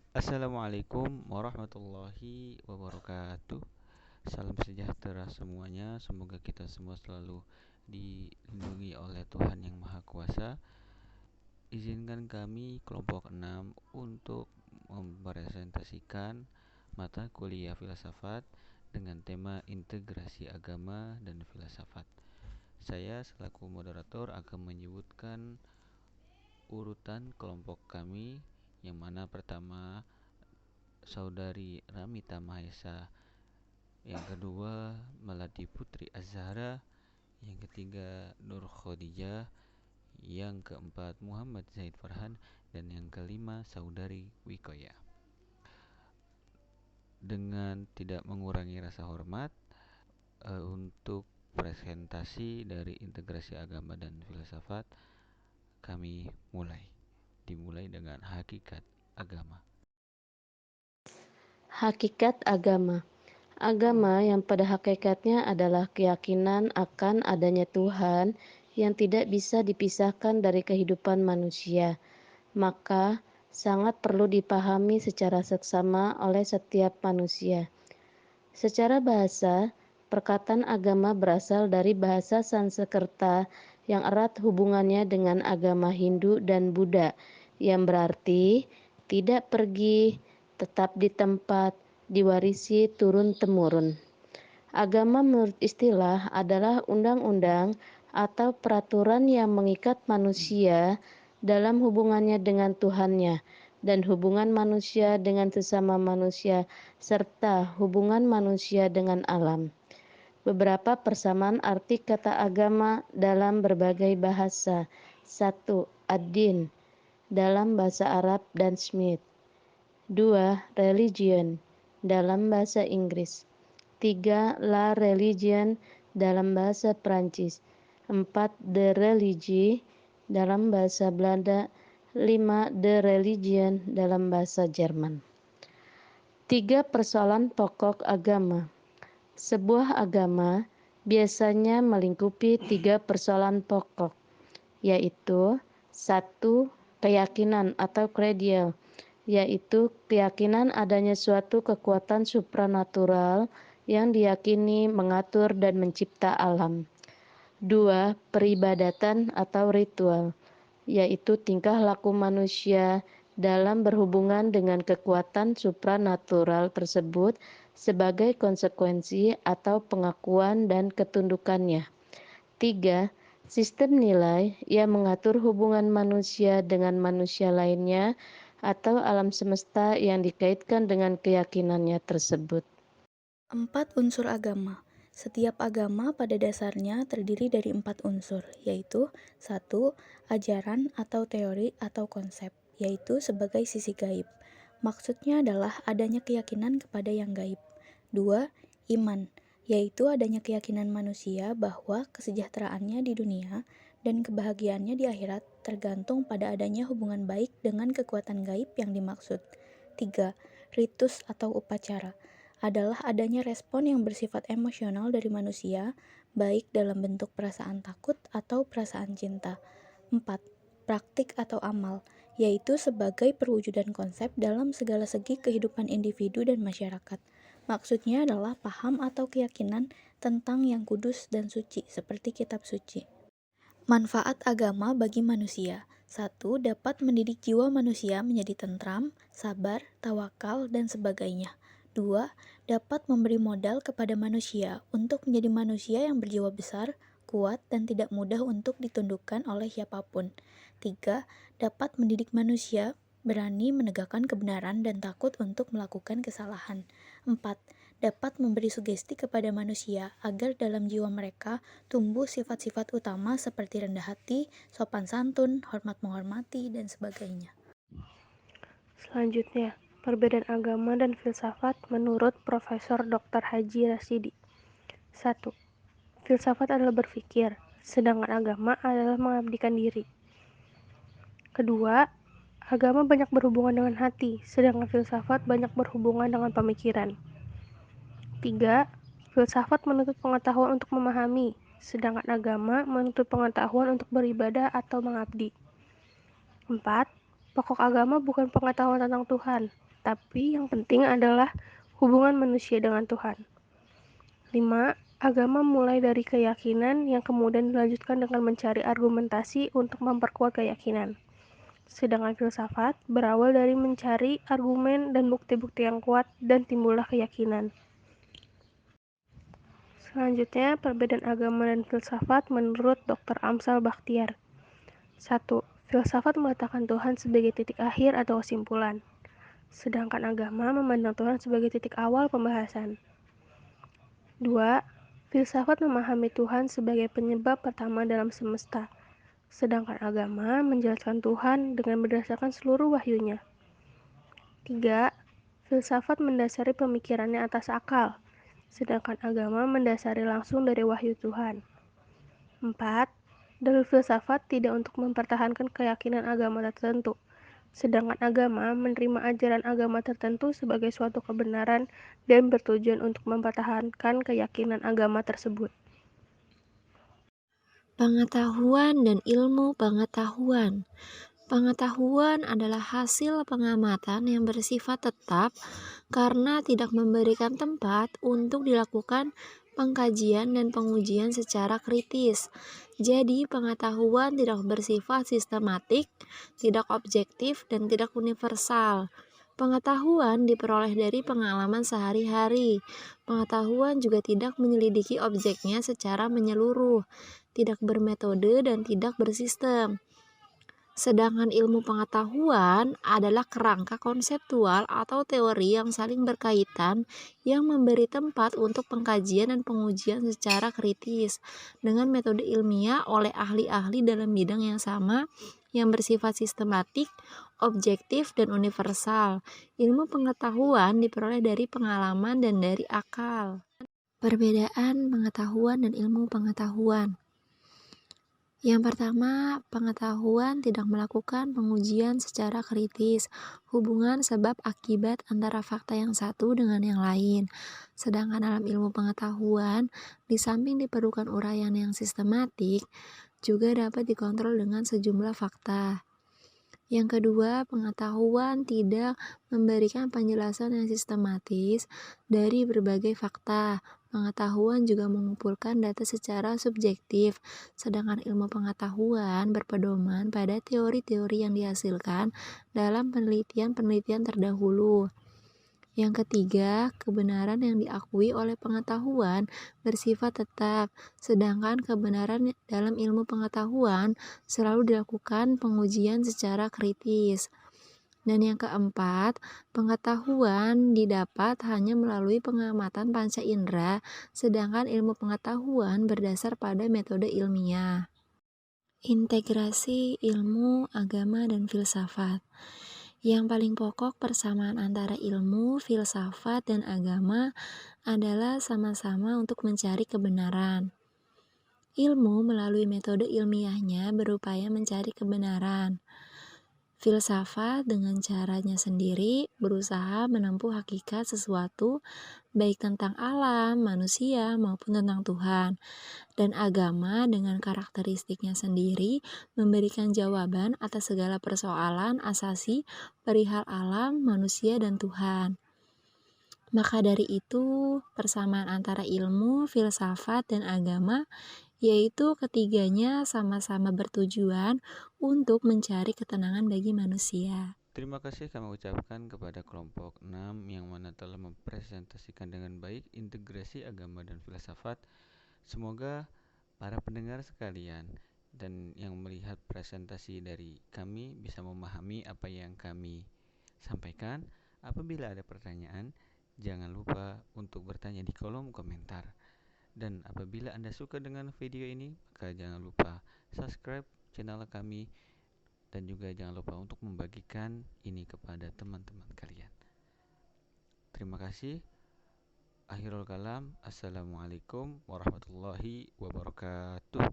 Assalamualaikum warahmatullahi wabarakatuh. Salam sejahtera semuanya. Semoga kita semua selalu dilindungi oleh Tuhan Yang Maha Kuasa. Izinkan kami kelompok 6 untuk mempresentasikan mata kuliah filsafat dengan tema integrasi agama dan filsafat. Saya selaku moderator akan menyebutkan urutan kelompok kami, yang mana pertama Saudari Ramita Mahesa, yang kedua Melati Putri Azhara, yang ketiga Nur Khadijah, yang keempat Muhammad Zaid Farhan, dan yang kelima Saudari Wikoya. Dengan tidak mengurangi rasa hormat, untuk presentasi dari integrasi agama dan filsafat kami dimulai dengan hakikat agama. Hakikat agama. Agama yang pada hakikatnya adalah keyakinan akan adanya Tuhan yang tidak bisa dipisahkan dari kehidupan manusia. Maka sangat perlu dipahami secara seksama oleh setiap manusia. Secara bahasa, perkataan agama berasal dari bahasa Sanskerta yang erat hubungannya dengan agama Hindu dan Buddha, yang berarti tidak pergi, tetap di tempat, diwarisi turun-temurun. Agama menurut istilah adalah undang-undang atau peraturan yang mengikat manusia dalam hubungannya dengan Tuhannya dan hubungan manusia dengan sesama manusia serta hubungan manusia dengan alam. Beberapa persamaan arti kata agama dalam berbagai bahasa. 1. Ad-din dalam bahasa Arab dan Smith. 2. Religion dalam bahasa Inggris. 3. La religion dalam bahasa Prancis. 4. De religie dalam bahasa Belanda. 5. De religion dalam bahasa Jerman. 3 persoalan pokok agama. Sebuah agama biasanya melingkupi 3 persoalan pokok, yaitu 1. Keyakinan atau kredial, yaitu keyakinan adanya suatu kekuatan supranatural yang diyakini mengatur dan mencipta alam. 2. Peribadatan atau ritual, yaitu tingkah laku manusia dalam berhubungan dengan kekuatan supranatural tersebut sebagai konsekuensi atau pengakuan dan ketundukannya. 3. Sistem nilai yang mengatur hubungan manusia dengan manusia lainnya atau alam semesta yang dikaitkan dengan keyakinannya tersebut. 4 unsur agama. Setiap agama pada dasarnya terdiri dari 4 unsur, yaitu 1. Ajaran atau teori atau konsep, yaitu sebagai sisi gaib. Maksudnya adalah adanya keyakinan kepada yang gaib. 2. Iman, yaitu adanya keyakinan manusia bahwa kesejahteraannya di dunia dan kebahagiaannya di akhirat tergantung pada adanya hubungan baik dengan kekuatan gaib yang dimaksud. 3. Ritus atau upacara adalah adanya respon yang bersifat emosional dari manusia, baik dalam bentuk perasaan takut atau perasaan cinta. 4. Praktik atau amal, yaitu sebagai perwujudan konsep dalam segala segi kehidupan individu dan masyarakat. Maksudnya adalah paham atau keyakinan tentang yang kudus dan suci, seperti kitab suci. Manfaat agama bagi manusia. 1. Dapat mendidik jiwa manusia menjadi tentram, sabar, tawakal, dan sebagainya. 2. Dapat memberi modal kepada manusia untuk menjadi manusia yang berjiwa besar, kuat, dan tidak mudah untuk ditundukkan oleh siapapun. 3. Dapat mendidik manusia berani menegakkan kebenaran dan takut untuk melakukan kesalahan. 4. Dapat memberi sugesti kepada manusia agar dalam jiwa mereka tumbuh sifat-sifat utama seperti rendah hati, sopan santun, hormat menghormati, dan sebagainya. Selanjutnya, perbedaan agama dan filsafat menurut Profesor Dr. Haji Rasidi. 1. Filsafat adalah berpikir, sedangkan agama adalah mengabdikan diri. Kedua, agama banyak berhubungan dengan hati, sedangkan filsafat banyak berhubungan dengan pemikiran. 3. Filsafat menuntut pengetahuan untuk memahami, sedangkan agama menuntut pengetahuan untuk beribadah atau mengabdi. 4. Pokok agama bukan pengetahuan tentang Tuhan, tapi yang penting adalah hubungan manusia dengan Tuhan. 5. Agama mulai dari keyakinan yang kemudian dilanjutkan dengan mencari argumentasi untuk memperkuat keyakinan. Sedangkan filsafat berawal dari mencari argumen dan bukti-bukti yang kuat dan timbullah keyakinan. Selanjutnya, perbedaan agama dan filsafat menurut Dr. Amsal Bakhtiar. 1. Filsafat meletakkan Tuhan sebagai titik akhir atau kesimpulan, sedangkan agama memandang Tuhan sebagai titik awal pembahasan. 2. Filsafat memahami Tuhan sebagai penyebab pertama dalam semesta, sedangkan agama menjelaskan Tuhan dengan berdasarkan seluruh wahyunya. 3. Filsafat mendasari pemikirannya atas akal, sedangkan agama mendasari langsung dari wahyu Tuhan. 4. Dalil filsafat tidak untuk mempertahankan keyakinan agama tertentu, sedangkan agama menerima ajaran agama tertentu sebagai suatu kebenaran dan bertujuan untuk mempertahankan keyakinan agama tersebut. Pengetahuan dan ilmu pengetahuan. Pengetahuan adalah hasil pengamatan yang bersifat tetap karena tidak memberikan tempat untuk dilakukan pengkajian dan pengujian secara kritis. Jadi, pengetahuan tidak bersifat sistematik, tidak objektif, dan tidak universal. Pengetahuan diperoleh dari pengalaman sehari-hari. Pengetahuan juga tidak menyelidiki objeknya secara menyeluruh, tidak bermetode, dan tidak bersistem. Sedangkan ilmu pengetahuan adalah kerangka konseptual atau teori yang saling berkaitan yang memberi tempat untuk pengkajian dan pengujian secara kritis dengan metode ilmiah oleh ahli-ahli dalam bidang yang sama yang bersifat sistematik, objektif, dan universal. Ilmu pengetahuan diperoleh dari pengalaman dan dari akal. Perbedaan pengetahuan dan ilmu pengetahuan. Yang pertama, pengetahuan tidak melakukan pengujian secara kritis, hubungan sebab akibat antara fakta yang satu dengan yang lain. Sedangkan dalam ilmu pengetahuan, di samping diperlukan uraian yang sistematik, juga dapat dikontrol dengan sejumlah fakta. Yang kedua, pengetahuan tidak memberikan penjelasan yang sistematis dari berbagai fakta. Pengetahuan juga mengumpulkan data secara subjektif, sedangkan ilmu pengetahuan berpedoman pada teori-teori yang dihasilkan dalam penelitian-penelitian terdahulu. Yang ketiga, kebenaran yang diakui oleh pengetahuan bersifat tetap, sedangkan kebenaran dalam ilmu pengetahuan selalu dilakukan pengujian secara kritis. Dan yang keempat, pengetahuan didapat hanya melalui pengamatan panca indera, sedangkan ilmu pengetahuan berdasar pada metode ilmiah. Integrasi ilmu, agama, dan filsafat. Yang paling pokok persamaan antara ilmu, filsafat, dan agama adalah sama-sama untuk mencari kebenaran. Ilmu melalui metode ilmiahnya berupaya mencari kebenaran. Filsafat dengan caranya sendiri berusaha menempuh hakikat sesuatu, baik tentang alam, manusia, maupun tentang Tuhan. Dan agama dengan karakteristiknya sendiri memberikan jawaban atas segala persoalan asasi perihal alam, manusia, dan Tuhan. Maka dari itu, persamaan antara ilmu, filsafat, dan agama yaitu ketiganya sama-sama bertujuan untuk mencari ketenangan bagi manusia. Terima kasih kami ucapkan kepada kelompok 6 yang mana telah mempresentasikan dengan baik integrasi agama dan filsafat. Semoga para pendengar sekalian dan yang melihat presentasi dari kami bisa memahami apa yang kami sampaikan. Apabila ada pertanyaan, jangan lupa untuk bertanya di kolom komentar. Dan apabila Anda suka dengan video ini, maka jangan lupa subscribe channel kami dan juga jangan lupa untuk membagikan ini kepada teman-teman kalian. Terima kasih. Akhirul kalam. Assalamualaikum warahmatullahi wabarakatuh.